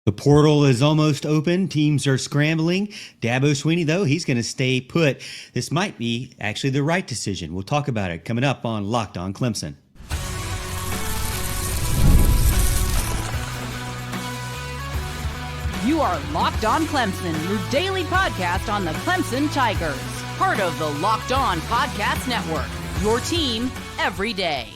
The portal is almost open. Teams are scrambling. Dabo Swinney, though, he's going to stay put. This might be actually the right decision. We'll talk about it coming up on Locked On Clemson. You are Locked On Clemson, your daily podcast on the Clemson Tigers. Part of the Locked On Podcast Network, your team every day.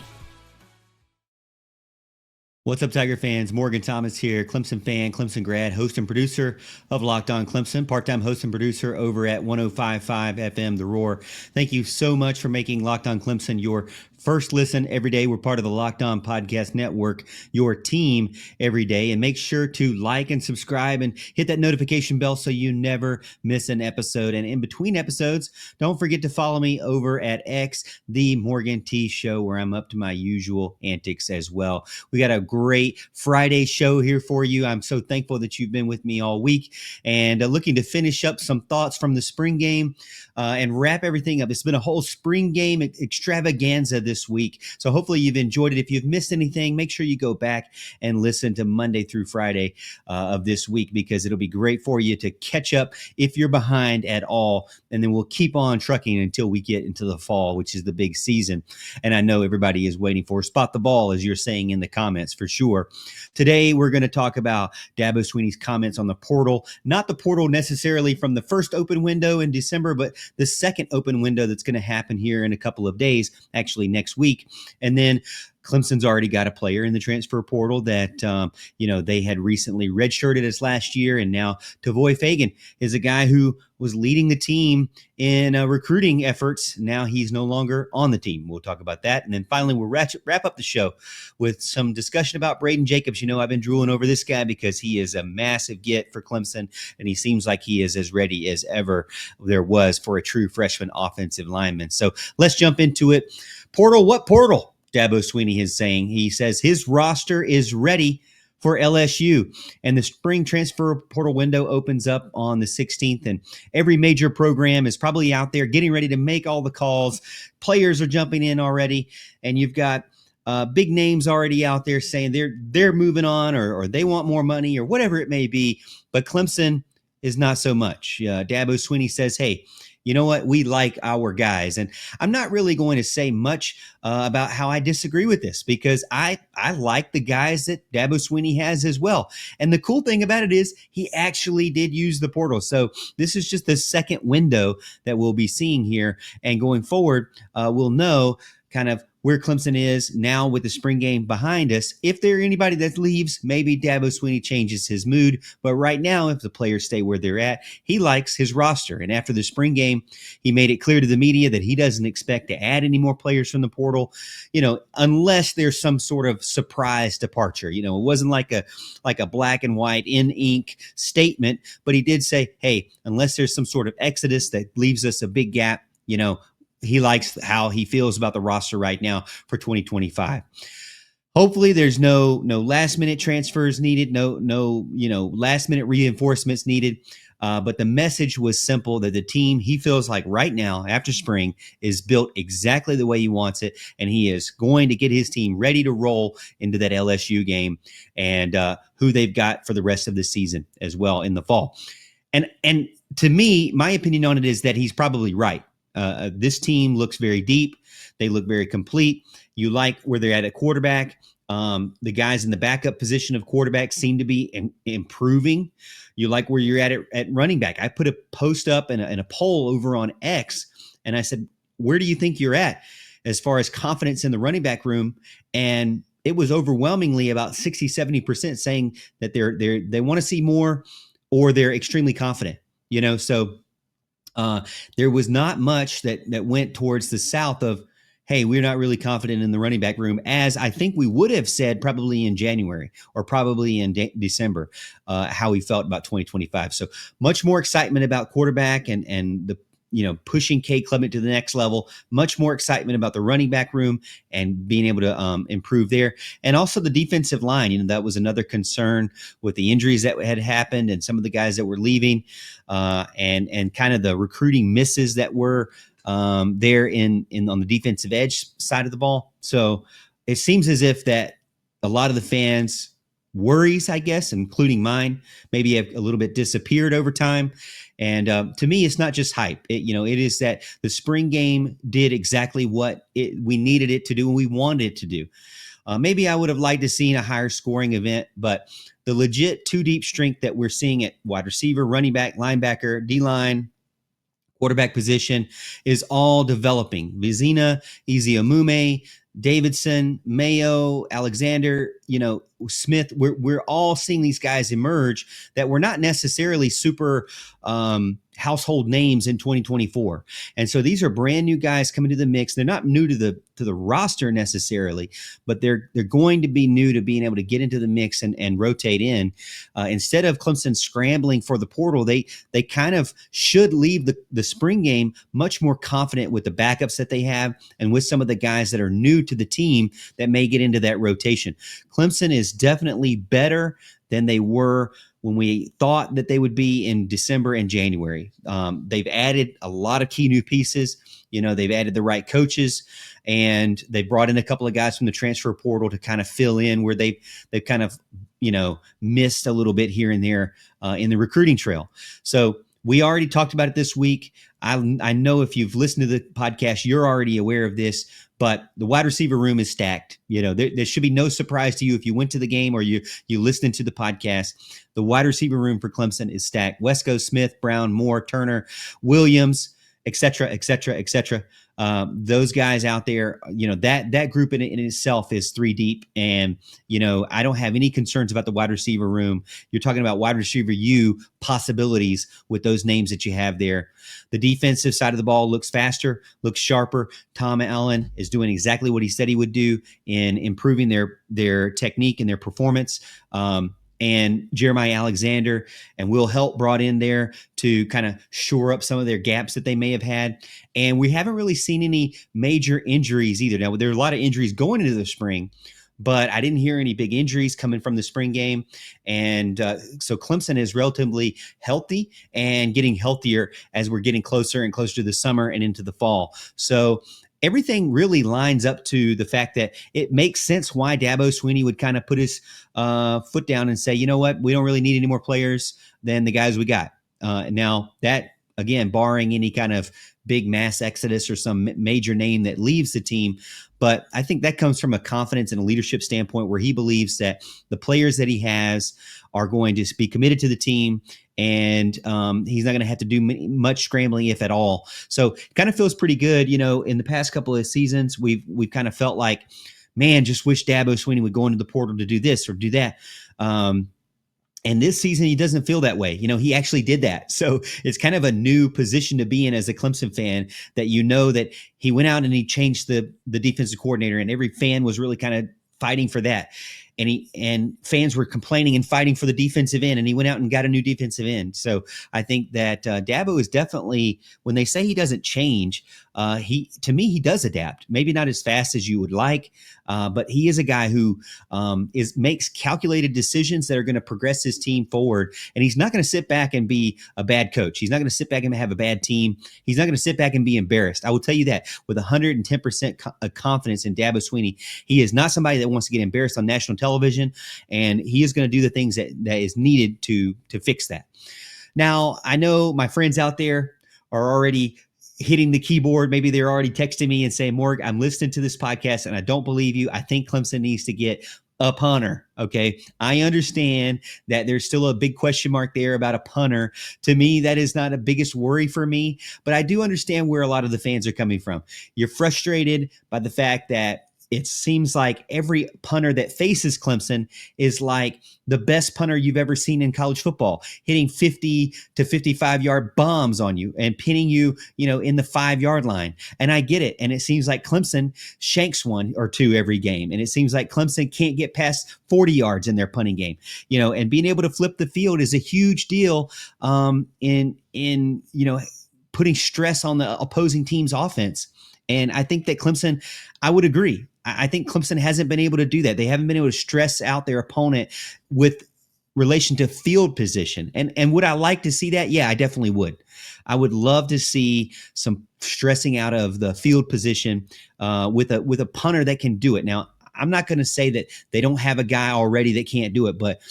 What's up, Tiger fans? Morgan Thomas here, Clemson fan, Clemson grad, host and producer of Locked On Clemson, part-time host and producer over at 105.5 FM The Roar. Thank you so much for making Locked On Clemson your first listen every day. We're part of the Locked On Podcast Network, your team every day. And make sure to like and subscribe and hit that notification bell so you never miss an episode. And in between episodes, don't forget to follow me over at X, The Morgan T Show, where I'm up to my usual antics as well. We got a great Friday show here for you. I'm so thankful that you've been with me all week and looking to finish up some thoughts from the spring game and wrap everything up. It's been a whole spring game extravaganza this week. So hopefully you've enjoyed it. If you've missed anything, make sure you go back and listen to Monday through Friday of this week, because it'll be great for you to catch up if you're behind at all. And then we'll keep on trucking until we get into the fall, which is the big season. And I know everybody is waiting for spot the ball, as you're saying in the comments, for sure. Today, we're going to talk about Dabo Swinney's comments on the portal, not the portal necessarily from the first open window in December, but the second open window that's going to happen here in a couple of days, actually next week. And then Clemson's already got a player in the transfer portal that, they had recently redshirted us last year. And now Tavoy Feagin is a guy who was leading the team in recruiting efforts. Now he's no longer on the team. We'll talk about that. And then finally, we'll wrap up the show with some discussion about Brayden Jacobs. I've been drooling over this guy because he is a massive get for Clemson, and he seems like he is as ready as ever there was for a true freshman offensive lineman. So let's jump into it. Portal, what portal? Dabo Swinney is saying. He says his roster is ready for LSU, and the spring transfer portal window opens up on the 16th, and every major program is probably out there getting ready to make all the calls. Players are jumping in already, and you've got big names already out there saying they're moving on, or they want more money, or whatever it may be. But Clemson is not so much. Dabo Swinney says, hey, you know what? We like our guys. And I'm not really going to say much about how I disagree with this, because I like the guys that Dabo Swinney has as well. And the cool thing about it is he actually did use the portal. So this is just the second window that we'll be seeing here. And going forward, we'll know kind of where Clemson is now with the spring game behind us. If there anybody that leaves, maybe Dabo Swinney changes his mood. But right now, if the players stay where they're at, he likes his roster. And after the spring game, he made it clear to the media that he doesn't expect to add any more players from the portal, unless there's some sort of surprise departure. It wasn't like a black and white in ink statement, but he did say, hey, unless there's some sort of exodus that leaves us a big gap, he likes how he feels about the roster right now for 2025. Hopefully there's no last minute transfers needed, no last minute reinforcements needed. But the message was simple, that the team, he feels like right now after spring, is built exactly the way he wants it. And he is going to get his team ready to roll into that LSU game, and who they've got for the rest of the season as well in the fall. And to me, my opinion on it is that he's probably right. This team looks very deep. They look very complete. You like where they're at quarterback. The guys in the backup position of quarterback seem to be improving. You like where you're at running back. I put a post up and a poll over on X, and I said, where do you think you're at as far as confidence in the running back room? And it was overwhelmingly about 60-70% saying that they want to see more, or they're extremely confident. So there was not much that went towards the south of, hey, we're not really confident in the running back room, as I think we would have said probably in January or probably in December, how we felt about 2025. So much more excitement about quarterback and the pushing K Clement to the next level. Much more excitement about the running back room and being able to improve there. And also the defensive line. That was another concern with the injuries that had happened and some of the guys that were leaving, and kind of the recruiting misses that were there in on the defensive edge side of the ball. So it seems as if that a lot of the fans worries, I guess, including mine, maybe have a little bit disappeared over time. And to me, it's not just hype. It is that the spring game did exactly what we needed it to do and we wanted it to do. Maybe I would have liked to seen a higher scoring event, but the legit two deep strength that we're seeing at wide receiver, running back, linebacker, D-line, quarterback position is all developing. Vizina, Ezeomume, Davidson, Mayo, Alexander, Smith, we're all seeing these guys emerge that were not necessarily super household names in 2024. And so these are brand new guys coming to the mix. They're not new to the roster necessarily, but they're going to be new to being able to get into the mix and rotate in. Instead of Clemson scrambling for the portal, they kind of should leave the spring game much more confident with the backups that they have and with some of the guys that are new to the team that may get into that rotation. Clemson is definitely better than they were when we thought that they would be in December and January. They've added a lot of key new pieces. They've added the right coaches, and they brought in a couple of guys from the transfer portal to kind of fill in where they've kind of, missed a little bit here and there in the recruiting trail. So we already talked about it this week. I know if you've listened to the podcast, you're already aware of this, but the wide receiver room is stacked. There should be no surprise to you if you went to the game or you listened to the podcast. The wide receiver room for Clemson is stacked. Wesco, Smith, Brown, Moore, Turner, Williams, et cetera, et cetera, et cetera. Those guys out there, that group in itself is three deep. And, I don't have any concerns about the wide receiver room. You're talking about wide receiver possibilities with those names that you have there. The defensive side of the ball looks faster, looks sharper. Tom Allen is doing exactly what he said he would do in improving their technique and their performance. And Jeremiah Alexander and Will Help brought in there to kind of shore up some of their gaps that they may have had. And we haven't really seen any major injuries either. Now, there are a lot of injuries going into the spring, but I didn't hear any big injuries coming from the spring game. And so Clemson is relatively healthy and getting healthier as we're getting closer and closer to the summer and into the fall. So everything really lines up to the fact that it makes sense why Dabo Swinney would kind of put his foot down and say, you know what, we don't really need any more players than the guys we got. Now that, again, barring any kind of big mass exodus or some major name that leaves the team. But I think that comes from a confidence and a leadership standpoint where he believes that the players that he has are going to be committed to the team, and he's not going to have to do much scrambling, if at all. So it kind of feels pretty good. In the past couple of seasons, we've kind of felt like, man, just wish Dabo Swinney would go into the portal to do this or do that. And this season, he doesn't feel that way. He actually did that. So it's kind of a new position to be in as a Clemson fan, that that he went out and he changed the defensive coordinator, and every fan was really kind of fighting for that. And fans were complaining and fighting for the defensive end, and he went out and got a new defensive end. So I think that Dabo is definitely, when they say he doesn't change, to me, he does adapt. Maybe not as fast as you would like, but he is a guy who makes calculated decisions that are going to progress his team forward. And he's not going to sit back and be a bad coach. He's not going to sit back and have a bad team. He's not going to sit back and be embarrassed. I will tell you that with 110% confidence in Dabo Swinney. He is not somebody that wants to get embarrassed on national television, and he is going to do the things that is needed to fix that. Now, I know my friends out there are already hitting the keyboard. Maybe they're already texting me and saying, Morg, I'm listening to this podcast and I don't believe you. I think Clemson needs to get a punter. Okay. I understand that there's still a big question mark there about a punter. To me, that is not the biggest worry for me, but I do understand where a lot of the fans are coming from. You're frustrated by the fact that it seems like every punter that faces Clemson is like the best punter you've ever seen in college football, hitting 50 to 55-yard bombs on you and pinning you, in the 5-yard line. And I get it. And it seems like Clemson shanks one or two every game. And it seems like Clemson can't get past 40 yards in their punting game, and being able to flip the field is a huge deal in putting stress on the opposing team's offense. And I think that Clemson, I would agree. I think Clemson hasn't been able to do that. They haven't been able to stress out their opponent with relation to field position. And would I like to see that? Yeah, I definitely would. I would love to see some stressing out of the field position with a punter that can do it. Now, I'm not going to say that they don't have a guy already that can't do it, but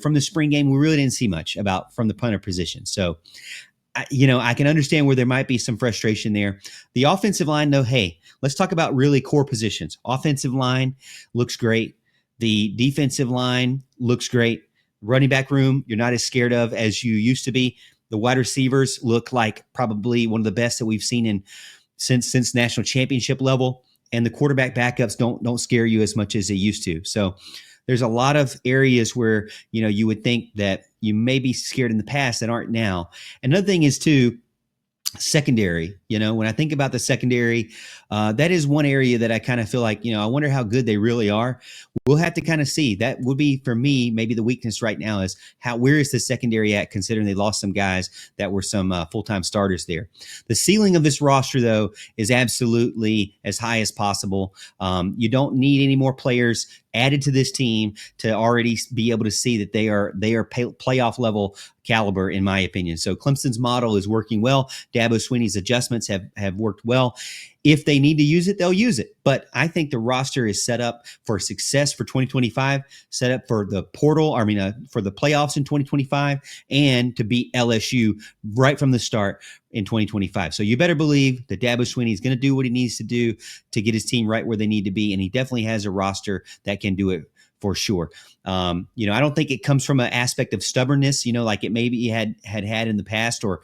from the spring game, we really didn't see much from the punter position. So, I can understand where there might be some frustration there. The offensive line, though, hey, let's talk about really core positions. Offensive line looks great. The defensive line looks great. Running back room, you're not as scared of as you used to be. The wide receivers look like probably one of the best that we've seen since national championship level. And the quarterback backups don't scare you as much as they used to. So there's a lot of areas where, you would think that you may be scared in the past that aren't now. Another thing is too, secondary. When I think about the secondary, that is one area that I kind of feel like, I wonder how good they really are. We'll have to kind of see. That would be, for me, maybe the weakness right now is where is the secondary at, considering they lost some guys that were some full-time starters there. The ceiling of this roster, though, is absolutely as high as possible. You don't need any more players added to this team to already be able to see that they are playoff level caliber, in my opinion. So Clemson's model is working well. Dabo Swinney's adjustments have worked well. If they need to use it, they'll use it. But I think the roster is set up for success for 2025, set up for the portal, for the playoffs in 2025, and to beat LSU right from the start in 2025. So you better believe that Dabo Swinney is going to do what he needs to do to get his team right where they need to be. And he definitely has a roster that can do it for sure. I don't think it comes from an aspect of stubbornness, like it maybe he had in the past, or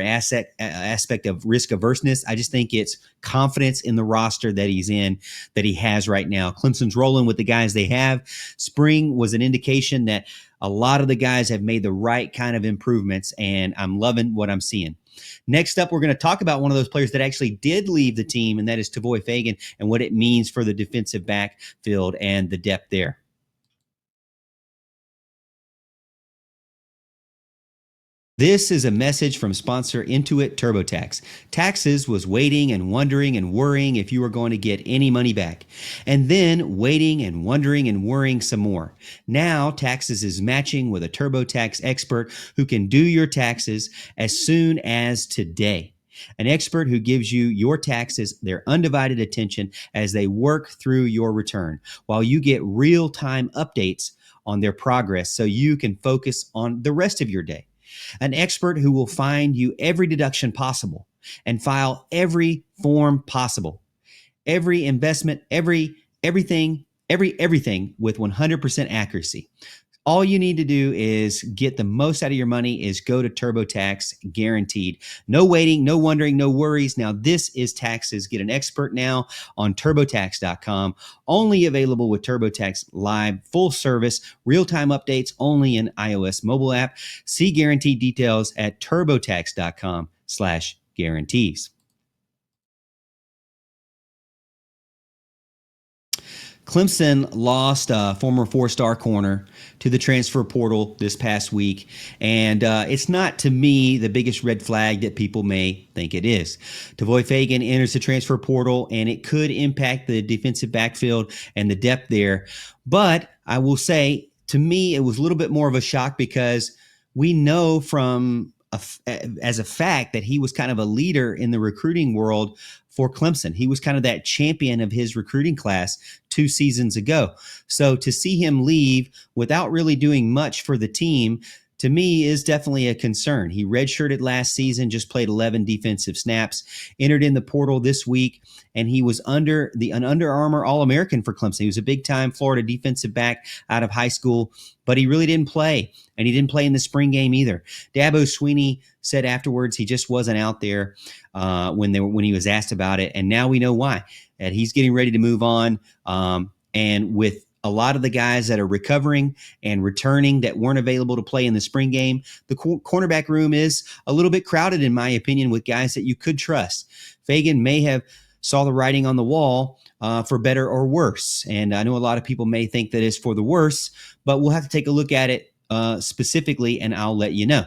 an aspect of risk averseness. I just think it's confidence in the roster that he's in, that he has right now. Clemson's rolling with the guys they have. Spring was an indication that a lot of the guys have made the right kind of improvements, and I'm loving what I'm seeing. Next up, we're going to talk about one of those players that actually did leave the team, and that is Tavoy Feagin, and what it means for the defensive backfield and the depth there. This is a message from sponsor Intuit TurboTax. Taxes was waiting and wondering and worrying if you were going to get any money back. And then waiting and wondering and worrying some more. Now Taxes is matching with a TurboTax expert who can do your taxes as soon as today. An expert who gives you your taxes their undivided attention as they work through your return, while you get real-time updates on their progress so you can focus on the rest of your day. An expert who will find you every deduction possible and file every form possible, every investment, everything with 100% accuracy. All you need to do is get the most out of your money is go to TurboTax, guaranteed. No waiting, no wondering, no worries. Now this is taxes. Get an expert now on TurboTax.com. Only available with TurboTax Live Full Service. Real-time updates only in iOS mobile app. See guaranteed details at TurboTax.com/guarantees. Clemson lost a former four-star corner to the transfer portal this past week, and it's not, to me, the biggest red flag that people may think it is. Tavoy Feagin enters the transfer portal, and it could impact the defensive backfield and the depth there. But I will say, to me, it was a little bit more of a shock because we know as a fact that he was kind of a leader in the recruiting world for Clemson. He was kind of that champion of his recruiting class 2 seasons ago. So to see him leave without really doing much for the team, to me, is definitely a concern. He redshirted last season, just played 11 defensive snaps, entered in the portal this week, and he was an Under Armour All-American for Clemson. He was a big-time Florida defensive back out of high school, but he really didn't play, and he didn't play in the spring game either. Dabo Swinney said afterwards he just wasn't out there when he was asked about it, and now we know why. That he's getting ready to move on, and with a lot of the guys that are recovering and returning that weren't available to play in the spring game, the cornerback room is a little bit crowded, in my opinion, with guys that you could trust. Feagin may have saw the writing on the wall for better or worse. And I know a lot of people may think that it's for the worse, but we'll have to take a look at it specifically, and I'll let you know.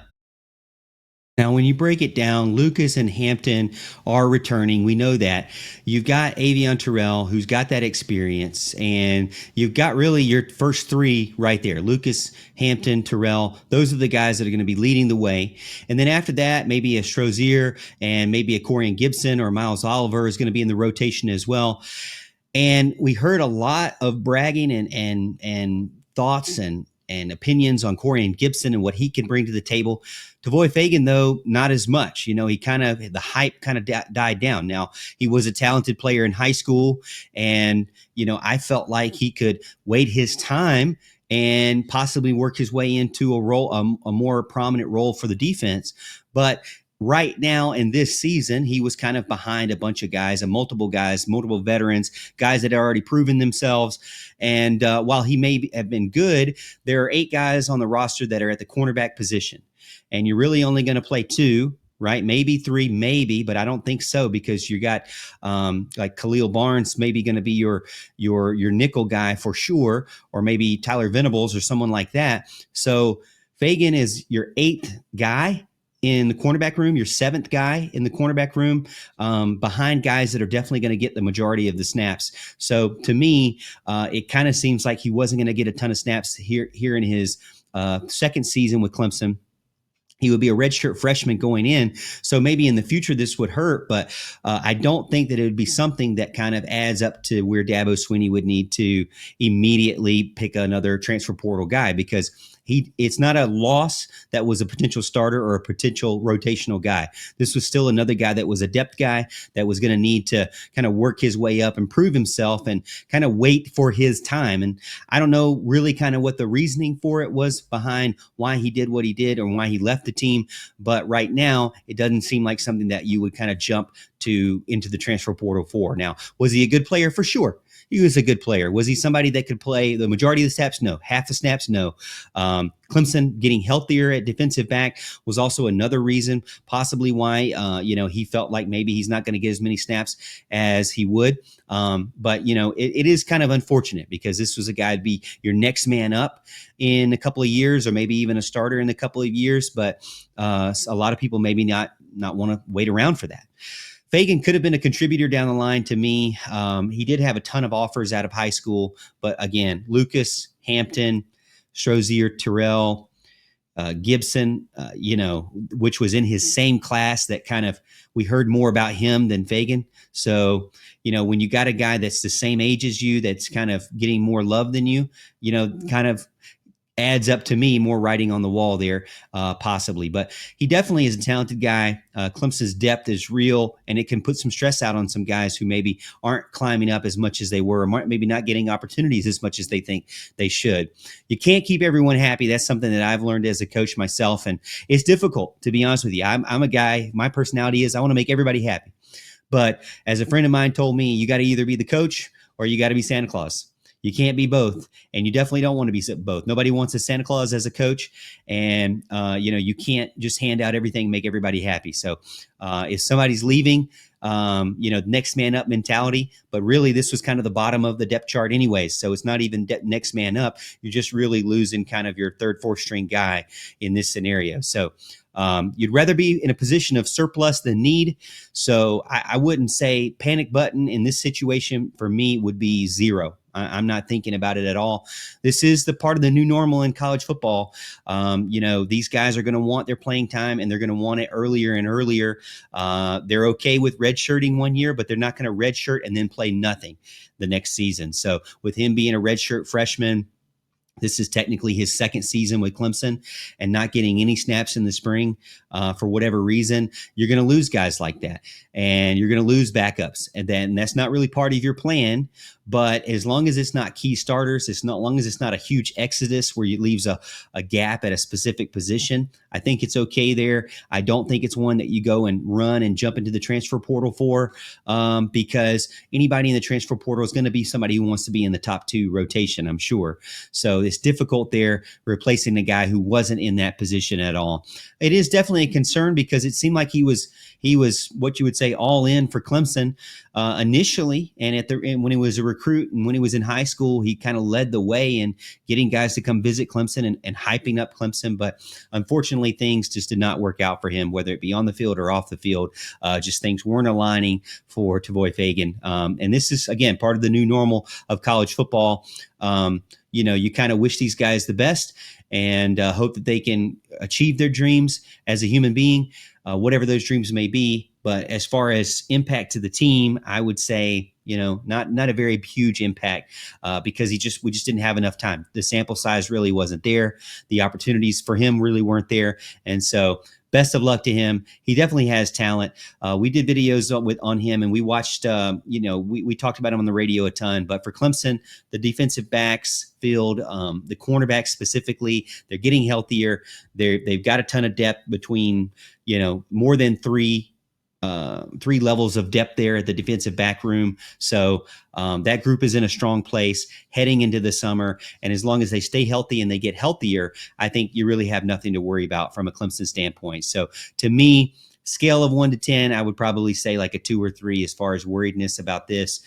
Now, when you break it down, Lucas and Hampton are returning. We know that. You've got Avion Terrell, who's got that experience, and you've got really your first 3 right there. Lucas, Hampton, Terrell, those are the guys that are going to be leading the way. And then after that, maybe a Strozier and maybe a Corian Gibson or Miles Oliver is going to be in the rotation as well. And we heard a lot of bragging and thoughts and opinions on Corian Gibson and what he can bring to the table. Tavoy Feagin, though, not as much. The hype kind of died down. Now, he was a talented player in high school, and I felt like he could wait his time and possibly work his way into a role, a more prominent role for the defense. But right now in this season, he was kind of behind a bunch of guys, multiple veterans, guys that had already proven themselves. And while he may have been good, there are 8 guys on the roster that are at the cornerback position. And you're really only going to play 2, right? Maybe 3, maybe, but I don't think so, because you got like Khalil Barnes maybe going to be your nickel guy for sure, or maybe Tyler Venables or someone like that. So Feagin is your 8th guy in the cornerback room, your 7th guy in the cornerback room, behind guys that are definitely going to get the majority of the snaps. So to me, it kind of seems like he wasn't going to get a ton of snaps here in his second season with Clemson. He would be a redshirt freshman going in. So maybe in the future this would hurt, but I don't think that it would be something that kind of adds up to where Dabo Swinney would need to immediately pick another transfer portal guy, because it's not a loss that was a potential starter or a potential rotational guy. This was still another guy that was a depth guy that was going to need to kind of work his way up and prove himself and kind of wait for his time. And I don't know really kind of what the reasoning for it was behind why he did what he did or why he left the team. But right now, it doesn't seem like something that you would kind of jump into the transfer portal for. Now, was he a good player? For sure. He was a good player. Was he somebody that could play the majority of the snaps? No. Half the snaps? No. Clemson getting healthier at defensive back was also another reason, possibly why he felt like maybe he's not going to get as many snaps as he would. But it is kind of unfortunate, because this was a guy to be your next man up in a couple of years, or maybe even a starter in a couple of years. But a lot of people maybe not want to wait around for that. Feagin could have been a contributor down the line to me. He did have a ton of offers out of high school, but again, Lucas, Hampton, Strozier, Terrell, Gibson, which was in his same class, that kind of, we heard more about him than Feagin. So, when you got a guy that's the same age as you, that's kind of getting more love than you, kind of adds up to me more writing on the wall there, possibly. But he definitely is a talented guy. Clemson's depth is real, and it can put some stress out on some guys who maybe aren't climbing up as much as they were, or maybe not getting opportunities as much as they think they should. You can't keep everyone happy. That's something that I've learned as a coach myself, and it's difficult, to be honest with you. I'm a guy, my personality is I want to make everybody happy. But as a friend of mine told me, you got to either be the coach or you got to be Santa Claus. You can't be both, and you definitely don't want to be both. Nobody wants a Santa Claus as a coach, and you can't just hand out everything, make everybody happy. So if somebody's leaving, next man up mentality, but really this was kind of the bottom of the depth chart anyways. So it's not even next man up. You're just really losing kind of your 3rd, 4th string guy in this scenario. So you'd rather be in a position of surplus than need. So I wouldn't say panic button in this situation for me would be 0. I'm not thinking about it at all. This is the part of the new normal in college football. These guys are going to want their playing time, and they're going to want it earlier and earlier. They're okay with redshirting 1 year, but they're not going to redshirt and then play nothing the next season. So with him being a redshirt freshman, this is technically his 2nd season with Clemson, and not getting any snaps in the spring for whatever reason, you're going to lose guys like that, and you're going to lose backups. And then that's not really part of your plan. But as long as it's not key starters, as long as it's not a huge exodus where it leaves a gap at a specific position, I think it's okay there. I don't think it's one that you go and run and jump into the transfer portal for, because anybody in the transfer portal is going to be somebody who wants to be in the top 2 rotation, I'm sure. So it's difficult there, replacing a guy who wasn't in that position at all. It is definitely a concern, because it seemed like he was what you would say all in for Clemson initially, and when he was a recruit and when he was in high school, he kind of led the way in getting guys to come visit Clemson and hyping up Clemson. But unfortunately, things just did not work out for him, whether it be on the field or off the field. Just things weren't aligning for Tavoy Feagin. And this is, again, part of the new normal of college football. You kind of wish these guys the best and hope that they can achieve their dreams as a human being, whatever those dreams may be. But as far as impact to the team, I would say, not a very huge impact because we just didn't have enough time. The sample size really wasn't there. The opportunities for him really weren't there. And so best of luck to him. He definitely has talent. We did videos on him, and we watched, we talked about him on the radio a ton. But for Clemson, the defensive backs field, the cornerbacks specifically, they're getting healthier. They've got a ton of depth between, more than three levels of depth there at the defensive back room. So that group is in a strong place heading into the summer. And as long as they stay healthy and they get healthier, I think you really have nothing to worry about from a Clemson standpoint. So to me, scale of 1 to 10, I would probably say like a 2 or 3 as far as worriedness about this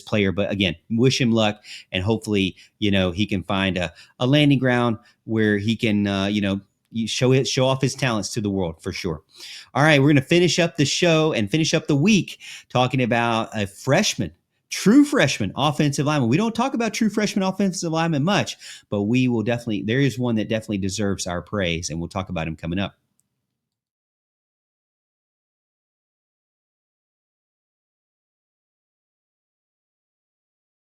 player. But again, wish him luck, and hopefully, he can find a landing ground where he can, show off his talents to the world for sure. All right, we're going to finish up the show and finish up the week talking about a true freshman offensive lineman. We don't talk about true freshman offensive lineman much, but there is one that definitely deserves our praise, and we'll talk about him coming up.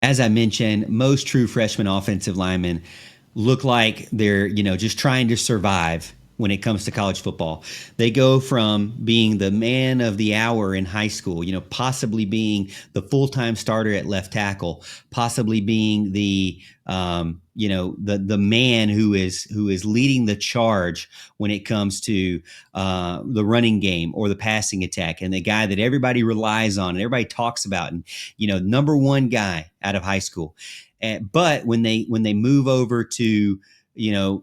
As I mentioned, most true freshman offensive linemen look like they're, just trying to survive when it comes to college football. They go from being the man of the hour in high school, possibly being the full-time starter at left tackle, possibly being the man who is leading the charge when it comes to the running game or the passing attack, and the guy that everybody relies on and everybody talks about, and number one guy out of high school. But when they move over to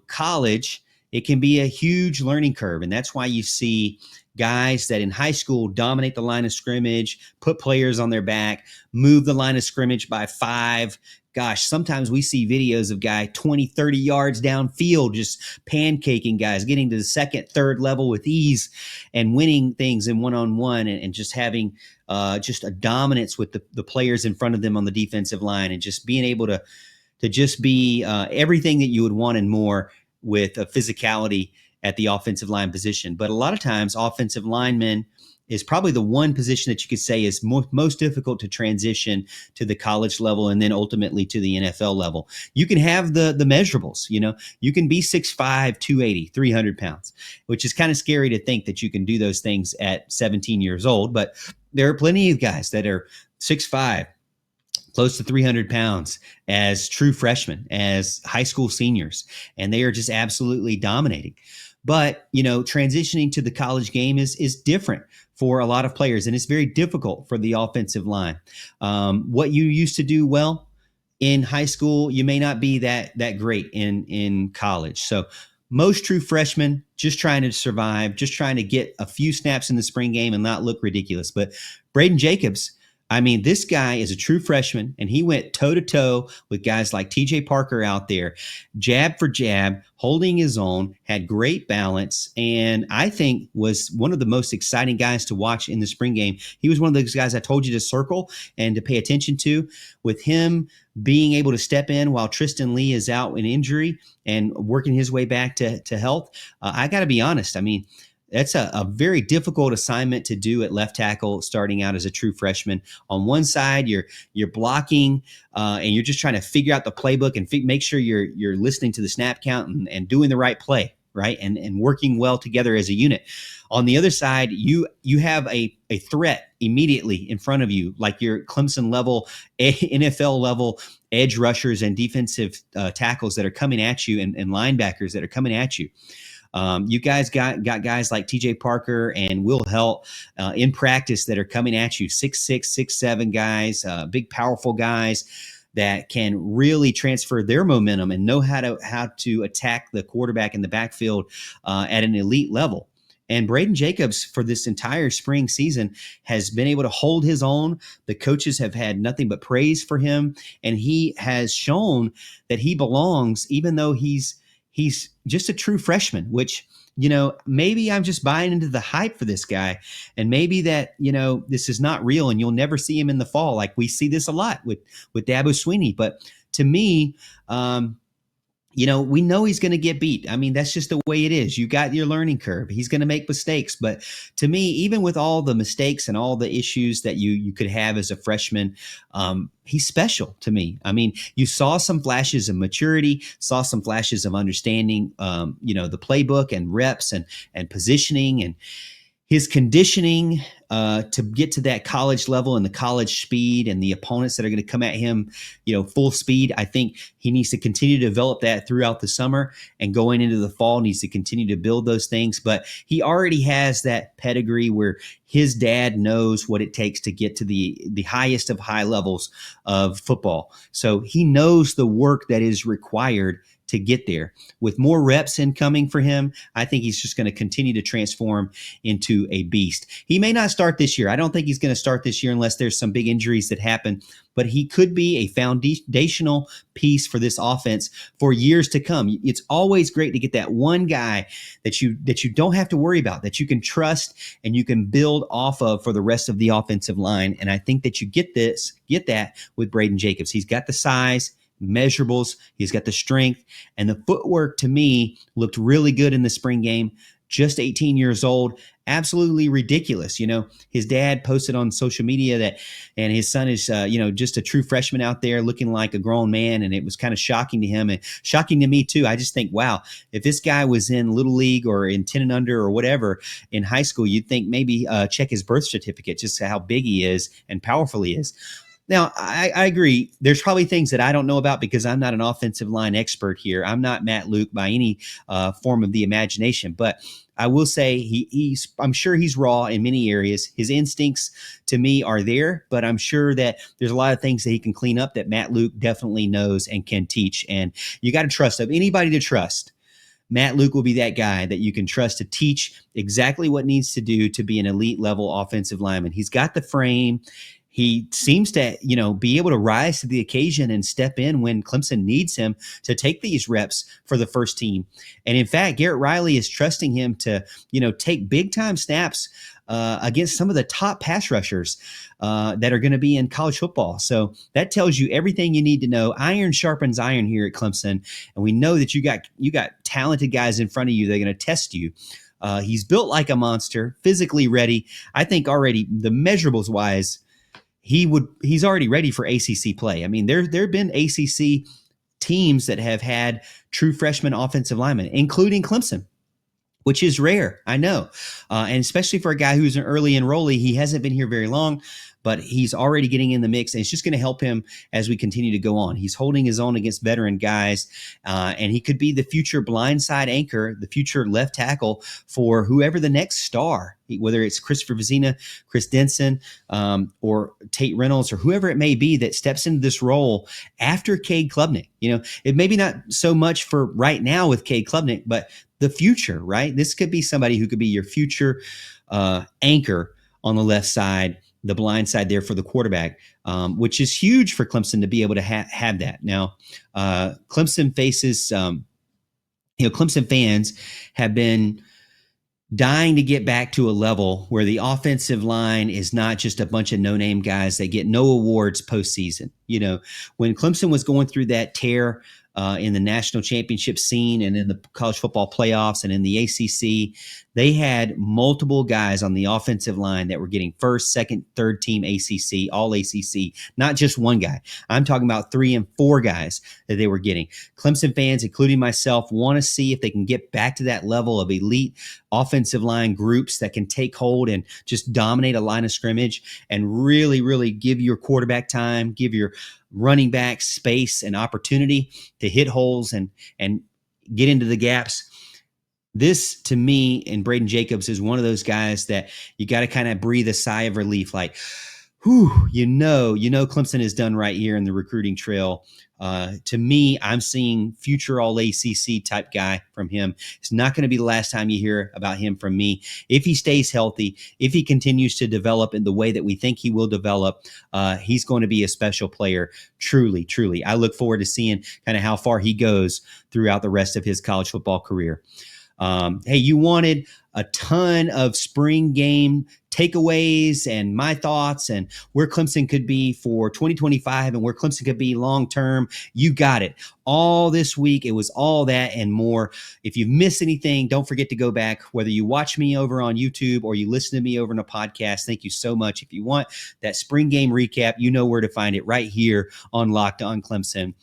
college, it can be a huge learning curve, and that's why you see guys that in high school dominate the line of scrimmage, put players on their back, move the line of scrimmage by 5. Gosh, sometimes we see videos of guy 20, 30 yards downfield, just pancaking guys, getting to the second, third level with ease and winning things in one-on-one, and just having just a dominance with the players in front of them on the defensive line, and just being able to just be everything that you would want and more with a physicality at the offensive line position. But a lot of times offensive linemen is probably the one position that you could say is most difficult to transition to the college level and then ultimately to the NFL level. You can have the measurables, you can be 6'5", 280, 300 pounds, which is kind of scary to think that you can do those things at 17 years old. But there are plenty of guys that are 6'5", close to 300 pounds as true freshmen, as high school seniors, and they are just absolutely dominating. But, transitioning to the college game is different for a lot of players, and it's very difficult for the offensive line. What you used to do well in high school, you may not be that great in college. So most true freshmen just trying to survive, just trying to get a few snaps in the spring game and not look ridiculous. But Brayden Jacobs, this guy is a true freshman, and he went toe-to-toe with guys like TJ Parker out there, jab for jab, holding his own, had great balance, and I think was one of the most exciting guys to watch in the spring game. He was one of those guys I told you to circle and to pay attention to, with him being able to step in while Tristan Lee is out in injury and working his way back to health. I got to be honest. That's a very difficult assignment to do at left tackle, starting out as a true freshman. On one side, you're blocking, and you're just trying to figure out the playbook and make sure you're listening to the snap count and doing the right play, right, and working well together as a unit. On the other side, you have a threat immediately in front of you, like your Clemson level, NFL level edge rushers and defensive tackles that are coming at you, and linebackers that are coming at you. You guys got guys like TJ Parker and Will Helt in practice that are coming at you, 6'6", 6'7" guys, big, powerful guys that can really transfer their momentum and know how to attack the quarterback in the backfield at an elite level. And Brayden Jacobs, for this entire spring season, has been able to hold his own. The coaches have had nothing but praise for him, and he has shown that he belongs, even though he's just a true freshman, which, maybe I'm just buying into the hype for this guy. And maybe that, this is not real and you'll never see him in the fall. Like we see this a lot with Dabo Swinney. But to me, we know he's going to get beat. I mean, that's just the way it is. You got your learning curve. He's going to make mistakes. But to me, even with all the mistakes and all the issues that you could have as a freshman, he's special to me. I mean, you saw some flashes of maturity, saw some flashes of understanding, the playbook and reps and positioning and his conditioning to get to that college level and the college speed and the opponents that are going to come at him, full speed. I think he needs to continue to develop that throughout the summer, and going into the fall needs to continue to build those things. But he already has that pedigree where his dad knows what it takes to get to the highest of high levels of football. So he knows the work that is required to get there. With more reps incoming for him, I think he's just going to continue to transform into a beast. He may not start this year. I don't think he's going to start this year unless there's some big injuries that happen, but he could be a foundational piece for this offense for years to come. It's always great to get that one guy that you don't have to worry about, that you can trust and you can build off of for the rest of the offensive line. And I think that you get that with Brayden Jacobs. He's got the size, measurables, he's got the strength, and the footwork to me looked really good in the spring game. Just 18 years old, absolutely ridiculous. His dad posted on social media and his son is, just a true freshman out there looking like a grown man. And it was kind of shocking to him and shocking to me too. I just think, wow, if this guy was in Little League or in 10 and under or whatever in high school, you'd think maybe check his birth certificate, just how big he is and powerful he is. Now, I agree. There's probably things that I don't know about because I'm not an offensive line expert here. I'm not Matt Luke by any form of the imagination, but I will say I'm sure he's raw in many areas. His instincts to me are there, but I'm sure that there's a lot of things that he can clean up that Matt Luke definitely knows and can teach. And you got to trust him. Anybody to trust, Matt Luke will be that guy that you can trust to teach exactly what needs to do to be an elite level offensive lineman. He's got the frame. He seems to, be able to rise to the occasion and step in when Clemson needs him to take these reps for the first team. And in fact, Garrett Riley is trusting him to, take big time snaps against some of the top pass rushers that are going to be in college football. So that tells you everything you need to know. Iron sharpens iron here at Clemson. And we know that you got talented guys in front of you that are going to test you. He's built like a monster, physically ready. I think already the measurables wise, he's already ready for ACC play. I mean, there have been ACC teams that have had true freshman offensive linemen, including Clemson, which is rare, I know. And especially for a guy who's an early enrollee, he hasn't been here very long, but he's already getting in the mix, and it's just going to help him as we continue to go on. He's holding his own against veteran guys, and he could be the future blindside anchor, the future left tackle for whoever the next star, whether it's Christopher Vizina, Chris Denson, or Tate Reynolds, or whoever it may be that steps into this role after Cade Klubnik. It may be not so much for right now with Cade Klubnik, but the future, right? This could be somebody who could be your future anchor on the left side, the blind side there for the quarterback, which is huge for Clemson to be able to have that. Now, Clemson faces, Clemson fans have been dying to get back to a level where the offensive line is not just a bunch of no-name guys that get no awards postseason. When Clemson was going through that tear in the national championship scene and in the college football playoffs and in the ACC, they had multiple guys on the offensive line that were getting first, second, third team ACC, all ACC, not just one guy. I'm talking about 3 and 4 guys that they were getting. Clemson fans, including myself, want to see if they can get back to that level of elite offensive line groups that can take hold and just dominate a line of scrimmage and really, really give your quarterback time, give your running back space and opportunity to hit holes and get into the gaps. This, to me, and Brayden Jacobs is one of those guys that you got to kind of breathe a sigh of relief, like, whew, Clemson is done right here in the recruiting trail. To me, I'm seeing future all ACC type guy from him. It's not going to be the last time you hear about him from me. If he stays healthy, if he continues to develop in the way that we think he will develop, he's going to be a special player. Truly, truly. I look forward to seeing kind of how far he goes throughout the rest of his college football career. Hey, you wanted a ton of spring game takeaways and my thoughts and where Clemson could be for 2025 and where Clemson could be long term. You got it. All this week, it was all that and more. If you've missed anything, don't forget to go back, whether you watch me over on YouTube or you listen to me over in a podcast. Thank you so much. If you want that spring game recap, you know where to find it, right here on Locked On Clemson.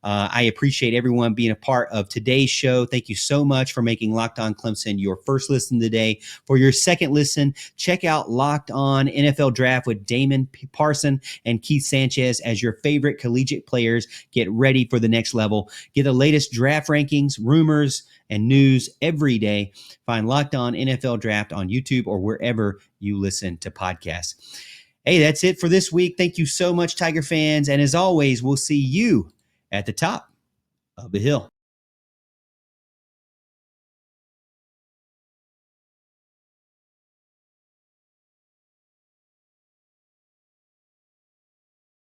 I appreciate everyone being a part of today's show. Thank you so much for making Locked On Clemson your first listen today. For your second listen, check out Locked On NFL Draft with Damon Parson and Keith Sanchez as your favorite collegiate players get ready for the next level. Get the latest draft rankings, rumors, and news every day. Find Locked On NFL Draft on YouTube or wherever you listen to podcasts. Hey, that's it for this week. Thank you so much, Tiger fans. And as always, we'll see you at the top of the hill.